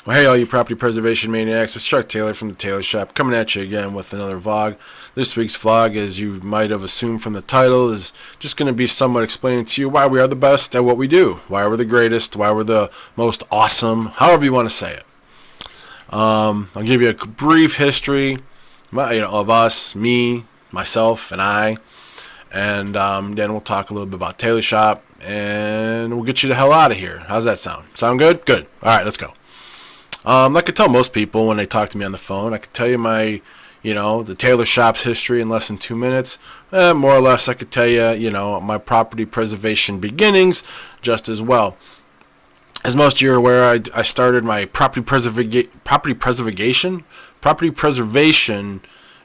Well, hey, all you property preservation maniacs, it's Chuck Taylor from the Taylor Shop coming at you again with another vlog. This week's vlog, as you might have assumed from the title, is just going to be somewhat explaining to you why we are the best at what we do, why we're the greatest, why we're the most awesome, however you want to say it. I'll give you a brief history of us, me, myself, and I, and then we'll talk a little bit about Taylor Shop, and we'll get you the hell out of here. How's that sound? Sound good? Good. All right, let's go. Like I tell most people when they talk to me on the phone, I could tell you the Taylor Shop's history in less than 2 minutes. More or less, I could tell you, my property preservation beginnings just as well. As most of you are aware, I started my property preservation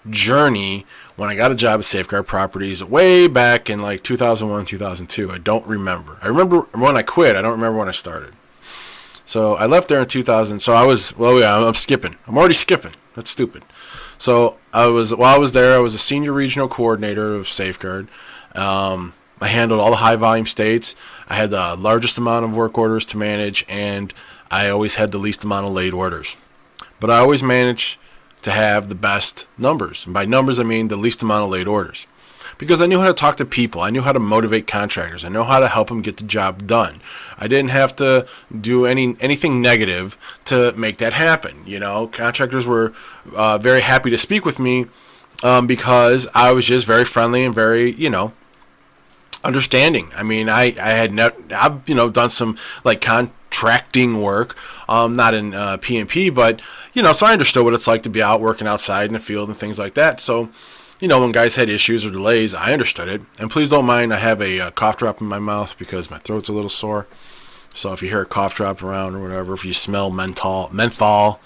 journey when I got a job at Safeguard Properties way back in like 2001, 2002. I don't remember. I remember when I quit. I don't remember when I started. So I left there in 2000. So I'm skipping. I'm already skipping. That's stupid. So while I was there, I was a senior regional coordinator of Safeguard. I handled all the high volume states. I had the largest amount of work orders to manage, and I always had the least amount of late orders. But I always managed to have the best numbers. And by numbers, I mean the least amount of late orders. Because I knew how to talk to people. I knew how to motivate contractors. I know how to help them get the job done. I didn't have to do anything negative to make that happen. Contractors were very happy to speak with me because I was just very friendly and very, understanding. I mean, I've done some like contracting work, not in P&P, but so I understood what it's like to be out working outside in the field and things like that. So, when guys had issues or delays, I understood it. And please don't mind, I have a cough drop in my mouth because my throat's a little sore. So if you hear a cough drop around or whatever, if you smell mentholated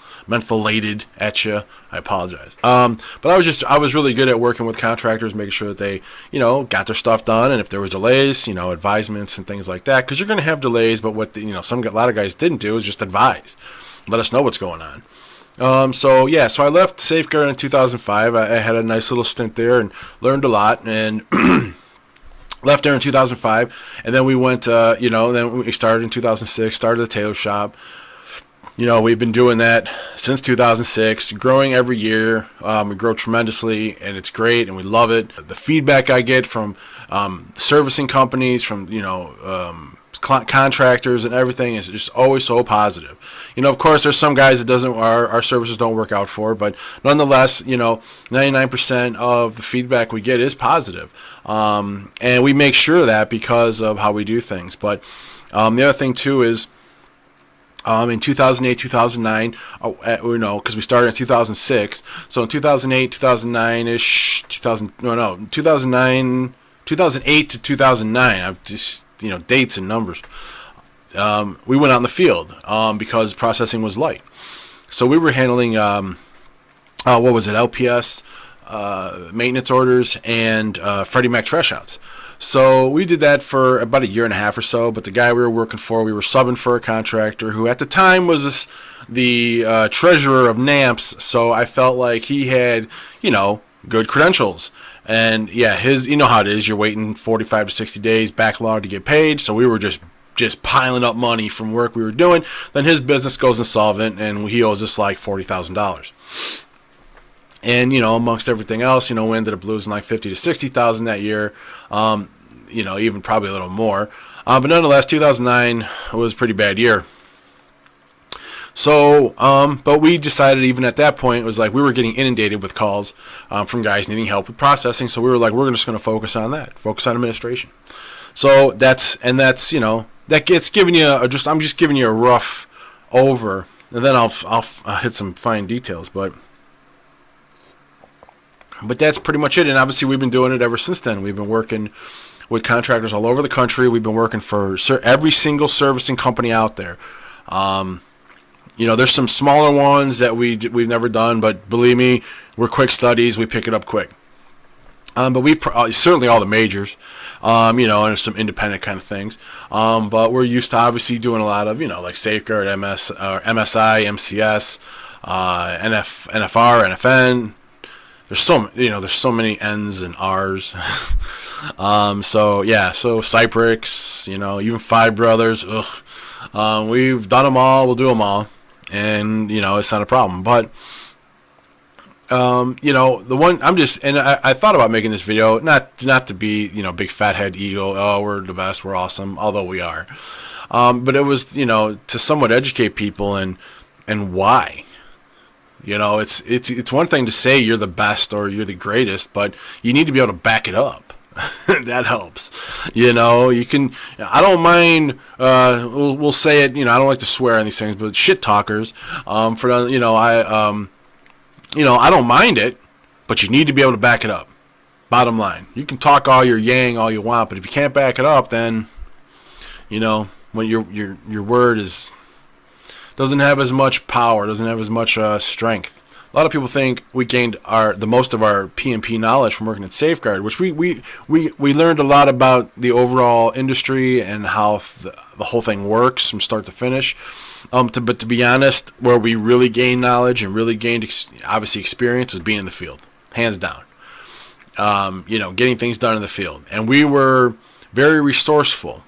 at you, I apologize. But I was really good at working with contractors, making sure that they, got their stuff done. And if there was delays, advisements and things like that, because you're going to have delays. But what a lot of guys didn't do is just advise, let us know what's going on. So I left Safeguard in 2005. I had a nice little stint there and learned a lot, and left there in 2005. And then we went, then we started in 2006, started the Taylor Shop. We've been doing that since 2006, growing every year. We grow tremendously, and it's great, and we love it. The feedback I get from servicing companies, from, contractors and everything is just always so positive. Of course, there's some guys that our services don't work out for, but nonetheless, 99% of the feedback we get is positive. And we make sure of that because of how we do things. But the other thing too is in 2008, 2009, because we started in 2006. So in 2008, 2009-ish, 2008 to 2009, I've just, dates and numbers. We went out in the field because processing was light. So we were handling, LPS, maintenance orders, and Freddie Mac trash outs. So we did that for about a year and a half or so, but the guy we were working for, we were subbing for a contractor who at the time was the treasurer of NAMPS, so I felt like he had, good credentials. And yeah, how it is, you're waiting 45 to 60 days backlog to get paid, so we were just piling up money from work we were doing. Then his business goes insolvent, and he owes us like $40,000. And, amongst everything else, we ended up losing like $50,000 to $60,000 that year, even probably a little more. But nonetheless, 2009 was a pretty bad year. So, but we decided even at that point, it was like we were getting inundated with calls from guys needing help with processing. So we were like, we're just going to focus on that, focus on administration. So that gets giving you I'm just giving you a rough over, and then I'll hit some fine details, but that's pretty much it. And obviously we've been doing it ever since then. We've been working with contractors all over the country. We've been working for every single servicing company out there. There's some smaller ones that we've never done, but believe me, we're quick studies. We pick it up quick. But we've certainly all the majors, and some independent kind of things. But we're used to obviously doing a lot of, like Safeguard, MSI, MCS, NFR, NFN. There's so many N's and R's. So Cyprix, even Five Brothers. We've done them all. We'll do them all. and it's not a problem. But the one I thought about making this video, not to be big fathead ego. Oh, we're the best, we're awesome, although we are. But it was to somewhat educate people and why. It's one thing to say you're the best or you're the greatest, but you need to be able to back it up. That helps. You can. I don't mind. We'll say it. I don't like to swear on these things, but shit talkers. I don't mind it, but you need to be able to back it up. Bottom line, you can talk all your yang all you want, but if you can't back it up, then when your word doesn't have as much power, doesn't have as much strength. A lot of people think we gained the most of our P&P knowledge from working at Safeguard, which we learned a lot about the overall industry and how the whole thing works from start to finish. But to be honest, where we really gained knowledge and really gained obviously experience is being in the field, hands down. Getting things done in the field, and we were very resourceful.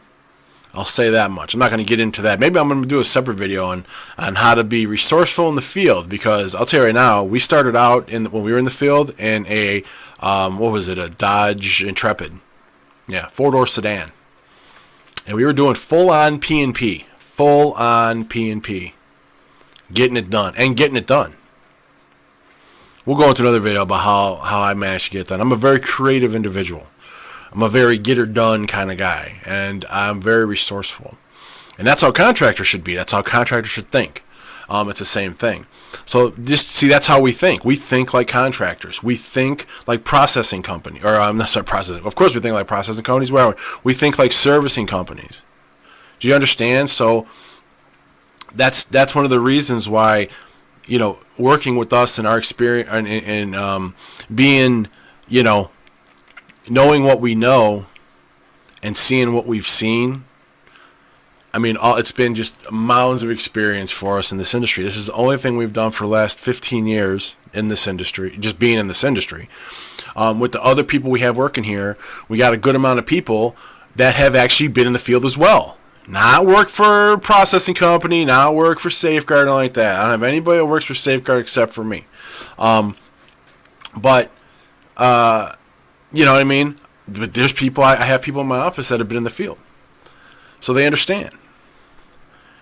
I'll say that much. I'm not going to get into that. Maybe I'm going to do a separate video on how to be resourceful in the field, because I'll tell you right now, we started out when we were in the field in a a Dodge Intrepid, 4-door sedan, and we were doing full-on P&P, getting it done. We'll go into another video about how I managed to get it done. I'm a very creative individual. I'm a very get-her-done kind of guy, and I'm very resourceful. And that's how contractors should be. That's how contractors should think. It's the same thing. So just see, that's how we think. We think like contractors. We think like processing company, or I'm not sorry, processing. Of course, we think like processing companies. We think like servicing companies. Do you understand? So that's one of the reasons why, working with us and our experience and being, knowing what we know and seeing what we've seen. I mean, it's been just mounds of experience for us in this industry. This is the only thing we've done for the last 15 years in this industry, just being in this industry. With the other people we have working here, we got a good amount of people that have actually been in the field as well. Not work for a processing company, not work for Safeguard, or like that. I don't have anybody that works for Safeguard except for me. You know what I mean? But there's people, I have people in my office that have been in the field. So they understand.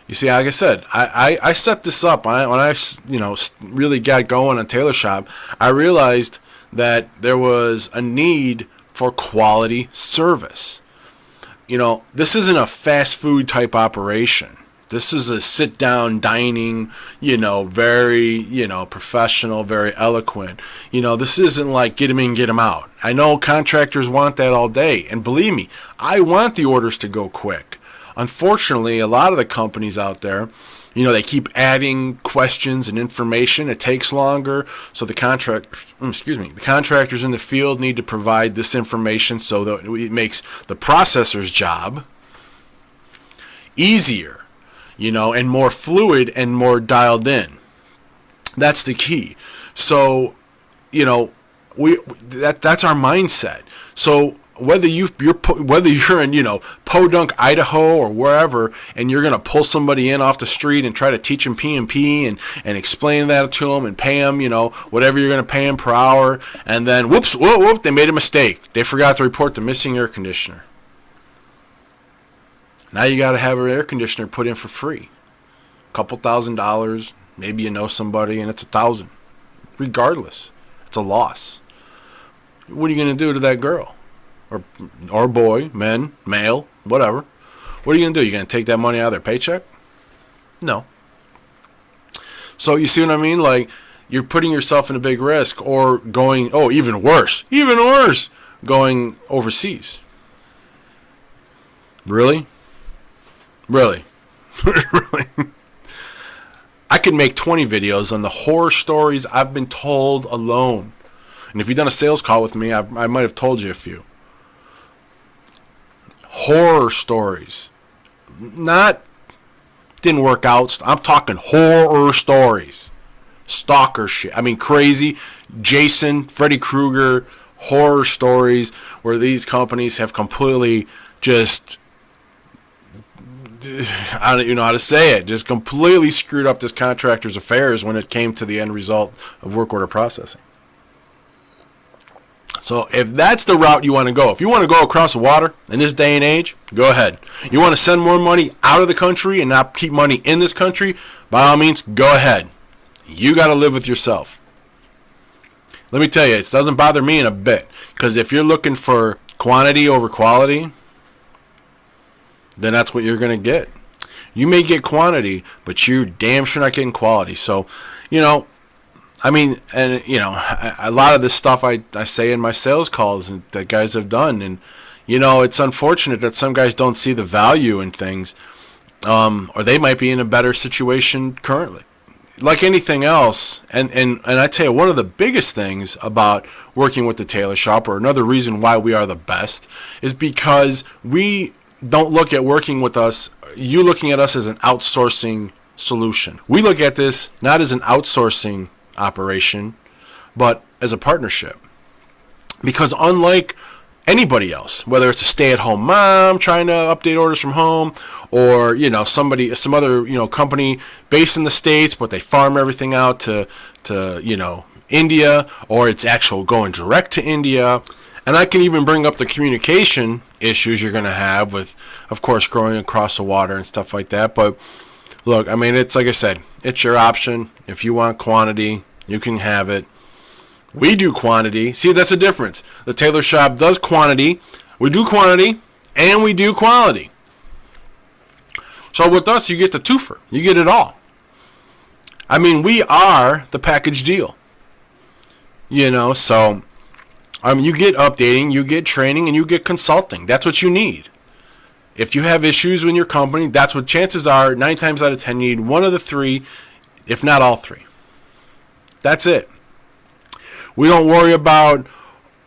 You see, like I said, I set this up. When I really got going on Tailor Shop, I realized that there was a need for quality service. This isn't a fast food type operation. This is a sit-down dining, very, professional, very eloquent. This isn't like get them in, get them out. I know contractors want that all day. And believe me, I want the orders to go quick. Unfortunately, a lot of the companies out there, they keep adding questions and information. It takes longer. So the contractors in the field need to provide this information so that it makes the processor's job easier. And more fluid and more dialed in. That's the key. So, that's our mindset. So whether you're in Podunk, Idaho, or wherever, and you're gonna pull somebody in off the street and try to teach them P&P and explain that to them and pay them, whatever you're gonna pay them per hour, and then whoop, they made a mistake. They forgot to report the missing air conditioner. Now you got to have an air conditioner put in for free. A couple $1,000, maybe somebody, and it's $1,000. Regardless, it's a loss. What are you going to do to that girl? Or boy, male, whatever. What are you going to do? You going to take that money out of their paycheck? No. So you see what I mean? Like, you're putting yourself in a big risk, or going, even worse, going overseas. Really? Really? I could make 20 videos on the horror stories I've been told alone. And if you've done a sales call with me, I might have told you a few. Horror stories. Not didn't work out. I'm talking horror stories. Stalker shit. I mean, crazy. Jason, Freddy Krueger, horror stories where these companies have completely just I don't even know how to say it, just completely screwed up this contractor's affairs when it came to the end result of work order processing. So if that's the route you want to go, if you want to go across the water in this day and age, go ahead. You want to send more money out of the country and not keep money in this country, by all means, go ahead. You got to live with yourself. Let me tell you, it doesn't bother me in a bit, because if you're looking for quantity over quality, then that's what you're going to get. You may get quantity, but you're damn sure not getting quality. So, I mean, and a lot of this stuff I say in my sales calls that guys have done, and it's unfortunate that some guys don't see the value in things, or they might be in a better situation currently. Like anything else, and I tell you, one of the biggest things about working with the tailor shop, or another reason why we are the best, is because we don't look at working with us, you looking at us as an outsourcing solution. We look at this not as an outsourcing operation, but as a partnership. Because unlike anybody else, whether it's a stay-at-home mom trying to update orders from home, or some other company based in the States, but they farm everything out to India, or it's actual going direct to India. And I can even bring up the communication issues you're going to have with, of course, growing across the water and stuff like that. But look, I mean, it's like I said, it's your option. If you want quantity, you can have it. We do quantity. See, that's the difference. The tailor shop does quantity. We do quantity, and we do quality. So with us, you get the twofer. You get it all. I mean, we are the package deal. So you get updating, you get training, and you get consulting. That's what you need. If you have issues in your company, that's what chances are, 9 times out of 10, you need one of the three, if not all three. That's it. We don't worry about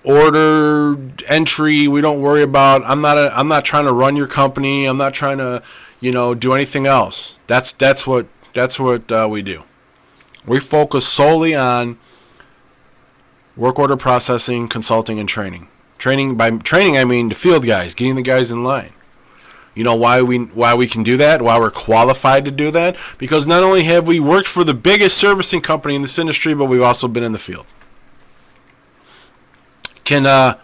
order entry. We don't worry about, I'm not trying to run your company. I'm not trying to, do anything else. That's what we do. We focus solely on work order processing, consulting, and training. By training, I mean the field guys, getting the guys in line. Why we can do that, why we're qualified to do that? Because not only have we worked for the biggest servicing company in this industry, but we've also been in the field. Can that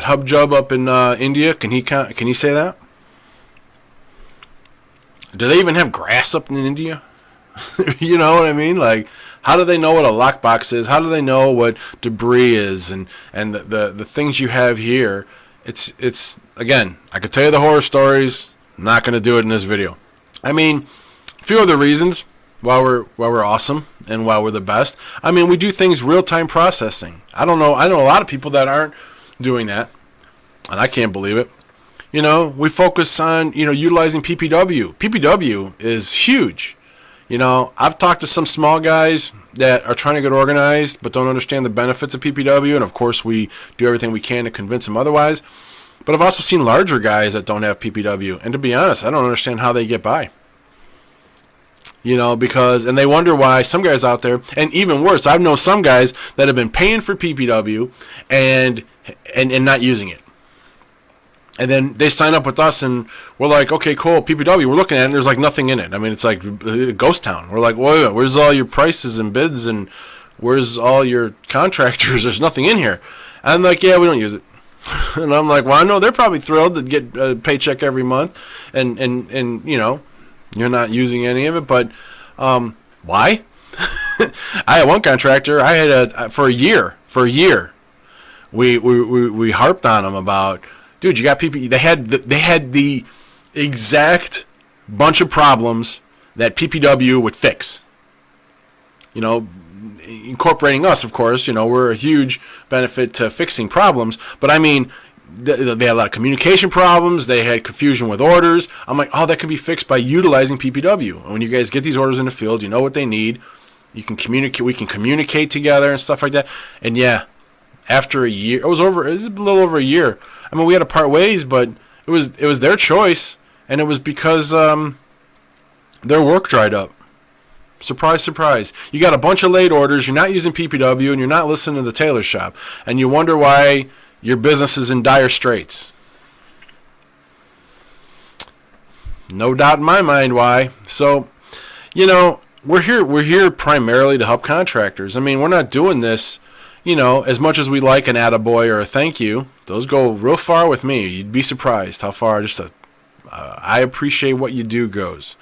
hub job up in India, can he say that? Do they even have grass up in India? You know what I mean? Like, how do they know what a lockbox is? How do they know what debris is and the things you have here? It's again, I could tell you the horror stories. I'm not going to do it in this video. I mean, a few other reasons why we're awesome and why we're the best. I mean, we do things real-time processing. I know a lot of people that aren't doing that, and I can't believe it. We focus on, utilizing PPW. PPW is huge. I've talked to some small guys that are trying to get organized but don't understand the benefits of PPW, and of course we do everything we can to convince them otherwise. But I've also seen larger guys that don't have PPW, and to be honest, I don't understand how they get by. And they wonder why some guys out there, and even worse, I've known some guys that have been paying for PPW and not using it. And then they sign up with us, and we're like, okay, cool, PPW. We're looking at it, and there's like nothing in it. I mean, it's like a ghost town. We're like, wait, where's all your prices and bids, and where's all your contractors? There's nothing in here. And I'm like, yeah, we don't use it. And I'm like, well, I know they're probably thrilled to get a paycheck every month, and you're not using any of it. But why? I had one contractor. I had for a year. We harped on him about, dude, you got PPE. They had the exact bunch of problems that PPW would fix. Incorporating us, of course, we're a huge benefit to fixing problems. But I mean, they had a lot of communication problems. They had confusion with orders. I'm like, that can be fixed by utilizing PPW. And when you guys get these orders in the field, you know what they need. You can communicate. We can communicate together and stuff like that. And yeah, after a year, it was a little over a year. I mean, we had to part ways, but it was their choice, and it was because their work dried up. Surprise, surprise. You got a bunch of late orders, you're not using PPW, and you're not listening to the tailor shop, and you wonder why your business is in dire straits. No doubt in my mind why. So, we're here primarily to help contractors. I mean, we're not doing this, as much as we like an attaboy or a thank you. Those go real far with me. You'd be surprised how far I appreciate what you do goes.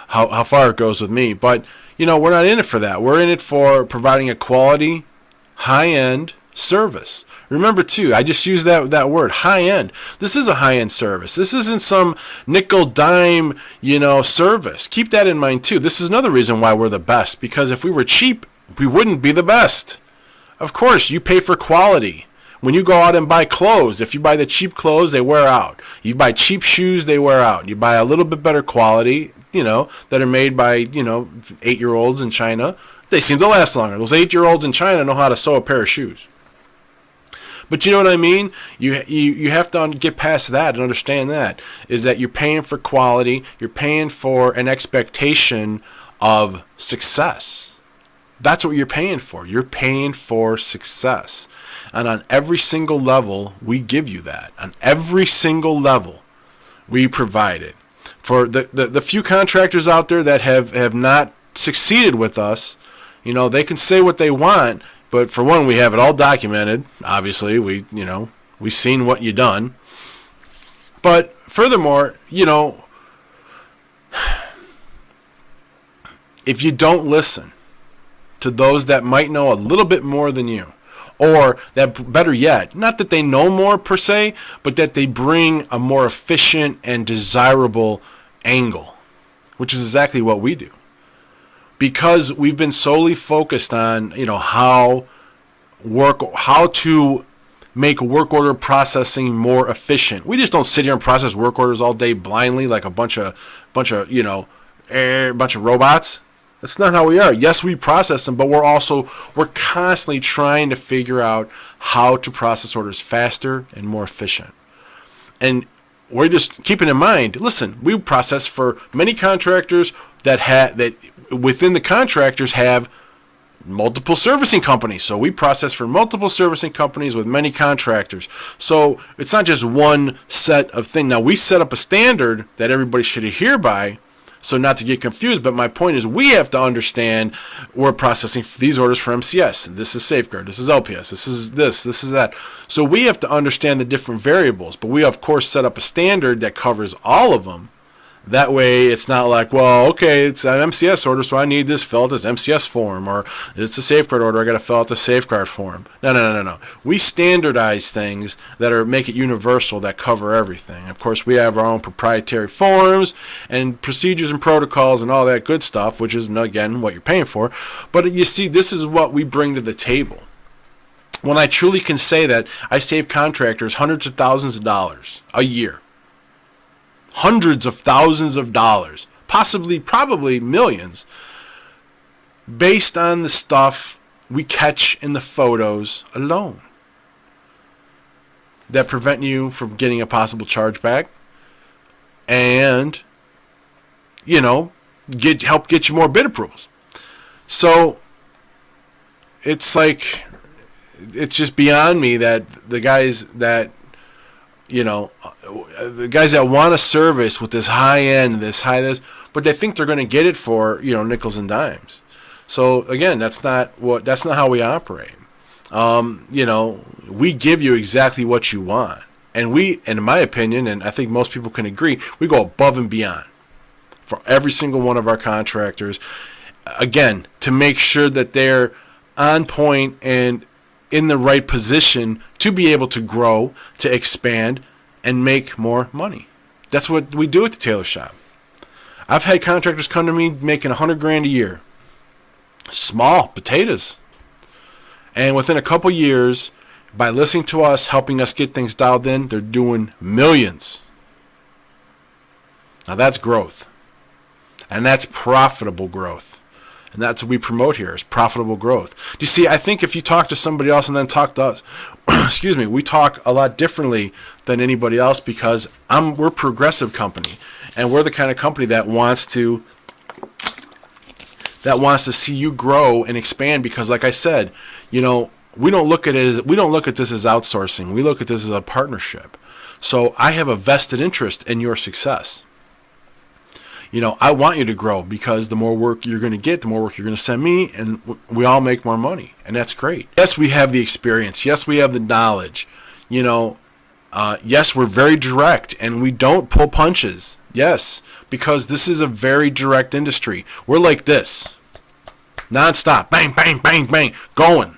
How far it goes with me. But, we're not in it for that. We're in it for providing a quality, high-end service. Remember, too, I just used that word, high-end. This is a high-end service. This isn't some nickel-dime, service. Keep that in mind, too. This is another reason why we're the best, because if we were cheap, we wouldn't be the best. Of course, you pay for quality. When you go out and buy clothes, if you buy the cheap clothes, they wear out. You buy cheap shoes, they wear out. You buy a little bit better quality, that are made by, 8-year-olds in China. They seem to last longer. Those 8-year-olds in China know how to sew a pair of shoes. But you know what I mean? You have to get past that and understand that, is that you're paying for quality. You're paying for an expectation of success. That's what you're paying for. You're paying for success. And on every single level, we give you that. On every single level, we provide it. For the few contractors out there that have not succeeded with us, they can say what they want, but for one, we have it all documented. Obviously, we've seen what you done. But furthermore, if you don't listen to those that might know a little bit more than you, or that, better yet, not that they know more per se, but that they bring a more efficient and desirable angle, which is exactly what we do. Because we've been solely focused on, how to make work order processing more efficient. We just don't sit here and process work orders all day blindly like a bunch of robots. That's not how we are. Yes, we process them, but we're constantly trying to figure out how to process orders faster and more efficient. And we're just keeping in mind, listen, we process for many contractors that within the contractors have multiple servicing companies. So we process for multiple servicing companies with many contractors. So it's not just one set of things. Now, we set up a standard that everybody should adhere by, so not to get confused, but my point is we have to understand we're processing these orders for MCS. This is Safeguard. This is LPS. This is that. So we have to understand the different variables, but we, of course, set up a standard that covers all of them. That way, it's not like, well, okay, it's an MCS order, so I need this, fill out this MCS form, or it's a Safeguard order, I got to fill out the Safeguard form. No. We standardize things that make it universal, that cover everything. Of course, we have our own proprietary forms and procedures and protocols and all that good stuff, which is, again, what you're paying for. But you see, this is what we bring to the table. When I truly can say that I save contractors hundreds of thousands of dollars a year. Hundreds of thousands of dollars, probably millions, based on the stuff we catch in the photos alone that prevent you from getting a possible chargeback and, help get you more bid approvals. So it's like, it's just beyond me that the guys that want a service with this high end, but they think they're going to get it for, nickels and dimes. So again, that's not how we operate. We give you exactly what you want. And we, in my opinion, and I think most people can agree, we go above and beyond for every single one of our contractors. Again, to make sure that they're on point and in the right position to be able to grow, to expand, and make more money. That's what we do at the tailor shop. I've had contractors come to me making $100,000 a year. Small potatoes. And within a couple years, by listening to us, helping us get things dialed in, they're doing millions. Now that's growth. And that's profitable growth. And that's what we promote here, is profitable growth. Do you see, I think if you talk to somebody else and then talk to us, we talk a lot differently than anybody else because we're a progressive company. And we're the kind of company that wants to see you grow and expand because, like I said, we don't look at this as outsourcing. We look at this as a partnership. So I have a vested interest in your success. I want you to grow, because the more work you're going to get, the more work you're going to send me, and we all make more money, and that's great. Yes, we have the experience. Yes, we have the knowledge. Yes, we're very direct, and we don't pull punches. Yes, because this is a very direct industry. We're like this, nonstop, bang, bang, bang, bang, going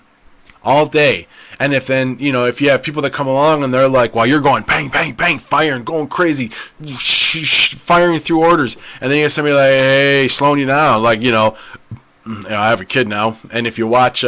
all day. And if you have people that come along and they're like, well, you're going bang, bang, bang, firing, going crazy, firing through orders, and then you get somebody like, hey, slowing you down, like, I have a kid now, and if you watch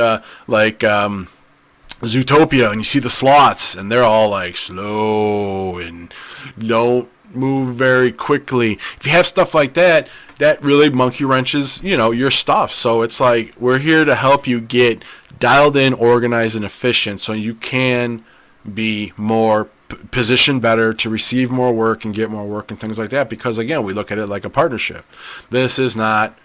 Zootopia and you see the sloths, and they're all like slow and don't move very quickly. If you have stuff like that, that really monkey wrenches, your stuff. So it's like, we're here to help you get dialed in, organized, and efficient, so you can be more positioned better to receive more work and get more work and things like that. Because again, we look at it like a partnership. This is not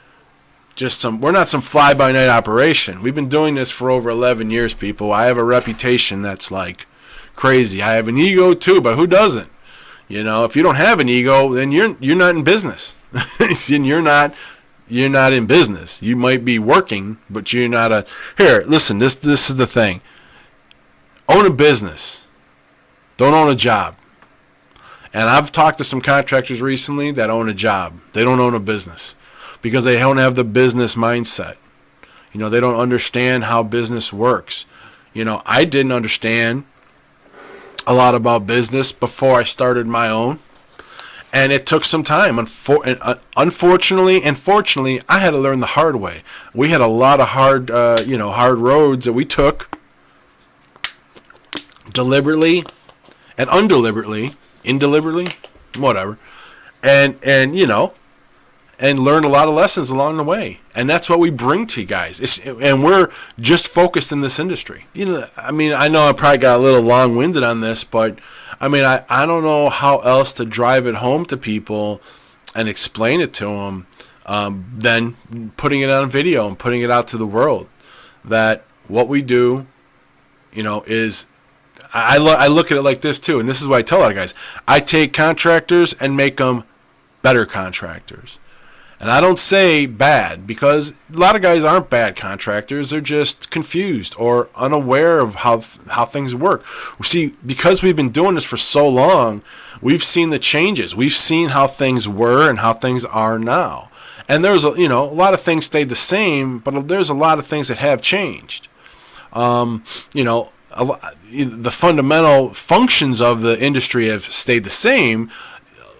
just we're not some fly-by-night operation. We've been doing this for over 11 years, people. I have a reputation that's like crazy. I have an ego too, but who doesn't? If you don't have an ego, then you're not in business. And you're not in business. You might be working, but you're not here, listen, this is the thing. Own a business. Don't own a job. And I've talked to some contractors recently that own a job. They don't own a business, because they don't have the business mindset. They don't understand how business works. I didn't understand a lot about business before I started my own, and it took some time. Unfortunately and fortunately, I had to learn the hard way. We had a lot of hard roads that we took deliberately and undeliberately, indeliberately, whatever, and learn a lot of lessons along the way. And that's what we bring to you guys. And we're just focused in this industry. I know I probably got a little long-winded on this, but I don't know how else to drive it home to people and explain it to them than putting it on video and putting it out to the world. That what we do, is... I look at it like this too, and this is what I tell a lot of guys. I take contractors and make them better contractors. And I don't say bad, because a lot of guys aren't bad contractors. They're just confused or unaware of how things work. See, because we've been doing this for so long, we've seen the changes. We've seen how things were and how things are now. And there's a lot of things stayed the same, but there's a lot of things that have changed. The fundamental functions of the industry have stayed the same.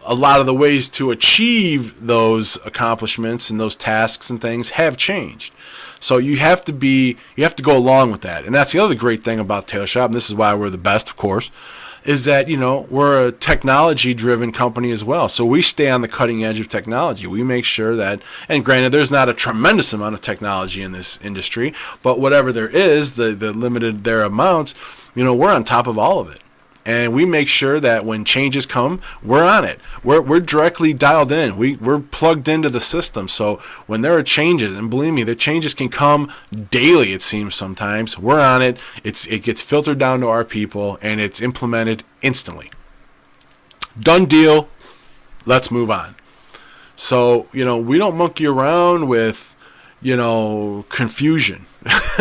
A lot of the ways to achieve those accomplishments and those tasks and things have changed. So you have to go along with that. And that's the other great thing about Tailor Shop, and this is why we're the best, of course, is that, we're a technology-driven company as well. So we stay on the cutting edge of technology. We make sure that, and granted, there's not a tremendous amount of technology in this industry, but whatever there is, the limited their amounts, we're on top of all of it. And we make sure that when changes come, we're on it. We're directly dialed in. We're plugged into the system. So when there are changes, and believe me, the changes can come daily, it seems sometimes, we're on it. It gets filtered down to our people, and it's implemented instantly. Done deal. Let's move on. So, we don't monkey around with, confusion.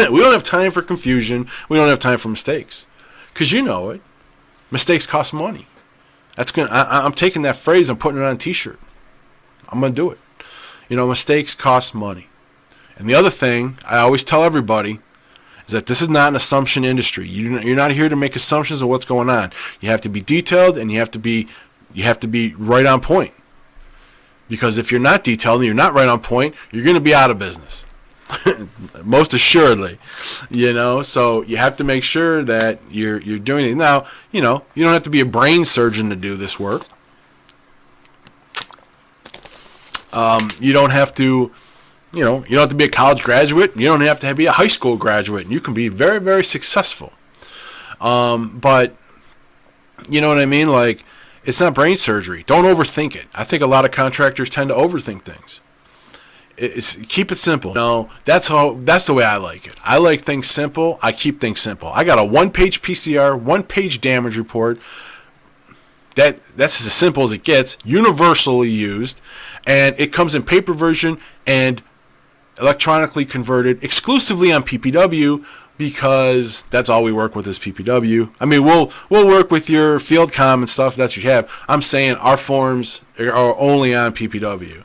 We don't have time for confusion. We don't have time for mistakes. Because you know it. Mistakes cost money. I'm taking that phrase and putting it on a t-shirt. I'm going to do it. Mistakes cost money. And the other thing I always tell everybody is that this is not an assumption industry. You're not here to make assumptions of what's going on. You have to be detailed, and you have to be right on point. Because if you're not detailed and you're not right on point, you're going to be out of business. Most assuredly, so you have to make sure that you're doing it. Now, you don't have to be a brain surgeon to do this work. You don't have to, you don't have to be a college graduate. You don't have to be a high school graduate. And you can be very, very successful. But you know what I mean? Like, it's not brain surgery. Don't overthink it. I think a lot of contractors tend to overthink things. Keep it simple. No, that's the way I like it. I like things simple. I keep things simple. I got a 1-page PCR, 1-page damage report. That's as simple as it gets, universally used, and it comes in paper version and electronically converted exclusively on PPW, because that's all we work with is PPW. I mean, we'll work with your field comm and stuff that you have. I'm saying our forms are only on PPW.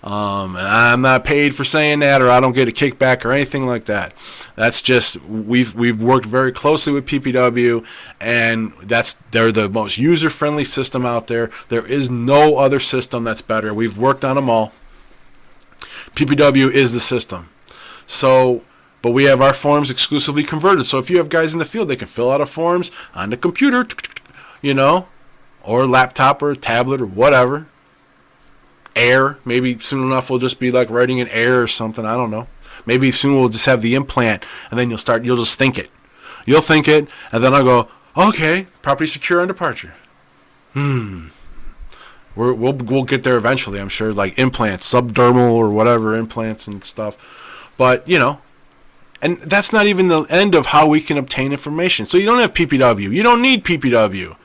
And I'm not paid for saying that, or I don't get a kickback or anything like that. That's just, we've worked very closely with PPW, and they're the most user-friendly system out there. There is no other system that's better. We've worked on them all. PPW is the system. So, but we have our forms exclusively converted. So if you have guys in the field, they can fill out a forms on the computer, or laptop or tablet or whatever. Air, maybe soon enough we'll just be like writing in air or something. I don't know. Maybe soon we'll just have the implant, and then you'll just think it. You'll think it, and then I'll go, okay, property secure on departure. We'll get there eventually, I'm sure, like implants, subdermal or whatever, implants and stuff. But, and that's not even the end of how we can obtain information. So you don't have PPW. You don't need PPW.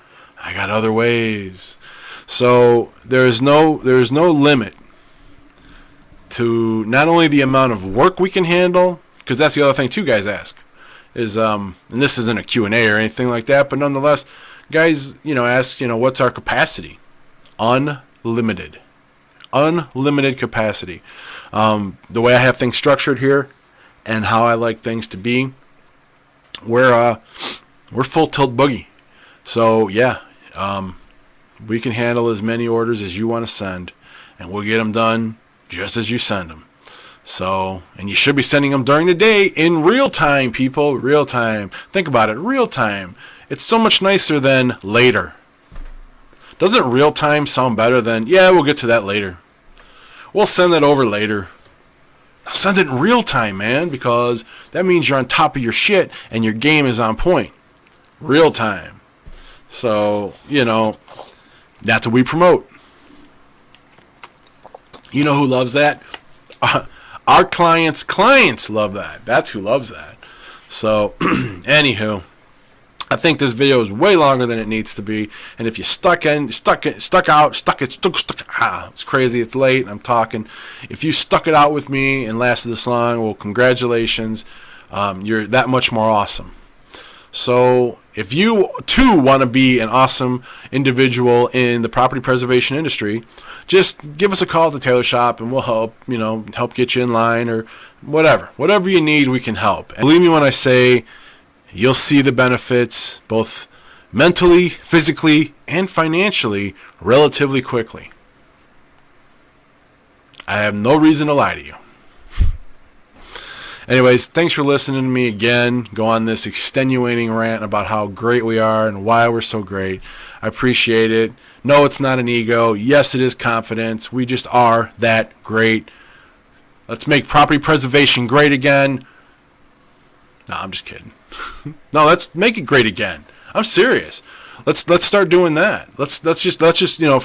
I got other ways. So there's no limit to not only the amount of work we can handle, because that's the other thing too guys ask, is and this isn't a Q&A or anything like that, but nonetheless, guys, ask, what's our capacity? Unlimited capacity. The way I have things structured here and how I like things to be, we're full tilt boogie. So yeah, we can handle as many orders as you want to send, and we'll get them done just as you send them. So, and you should be sending them during the day in real time, people. Real time. Think about it. Real time. It's so much nicer than later. Doesn't real time sound better than, yeah, we'll get to that later? We'll send that over later. Now send it in real time, man, because that means you're on top of your shit and your game is on point. Real time. So, that's what we promote. You know who loves that? Our clients love that. That's who loves that. So, anywho, I think this video is way longer than it needs to be. And if you it's crazy, it's late, I'm talking. If you stuck it out with me and lasted this long, well, congratulations. You're that much more awesome. So if you too want to be an awesome individual in the property preservation industry, just give us a call at the tailor shop and we'll help get you in line, or whatever you need, we can help. And believe me when I say you'll see the benefits both mentally, physically, and financially relatively quickly. I have no reason to lie to you. Anyways, thanks for listening to me again. Go on this extenuating rant about how great we are and why we're so great. I appreciate it. No, it's not an ego. Yes, it is confidence. We just are that great. Let's make property preservation great again. No, I'm just kidding. No, let's make it great again. I'm serious. Let's start doing that. Let's just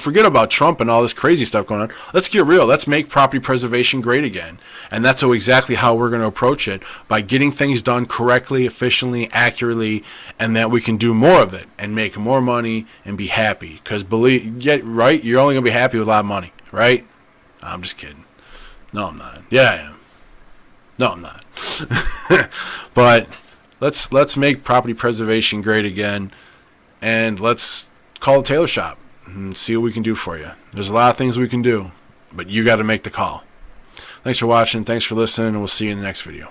forget about Trump and all this crazy stuff going on. Let's get real. Let's make property preservation great again. And that's exactly how we're going to approach it, by getting things done correctly, efficiently, accurately, and that we can do more of it and make more money and be happy. Because you're only going to be happy with a lot of money, right? I'm just kidding. No, I'm not. Yeah, I am. No, I'm not. But let's make property preservation great again. And let's call the tailor shop and see what we can do for you. There's a lot of things we can do, but you got to make the call. Thanks for watching. Thanks for listening, and we'll see you in the next video.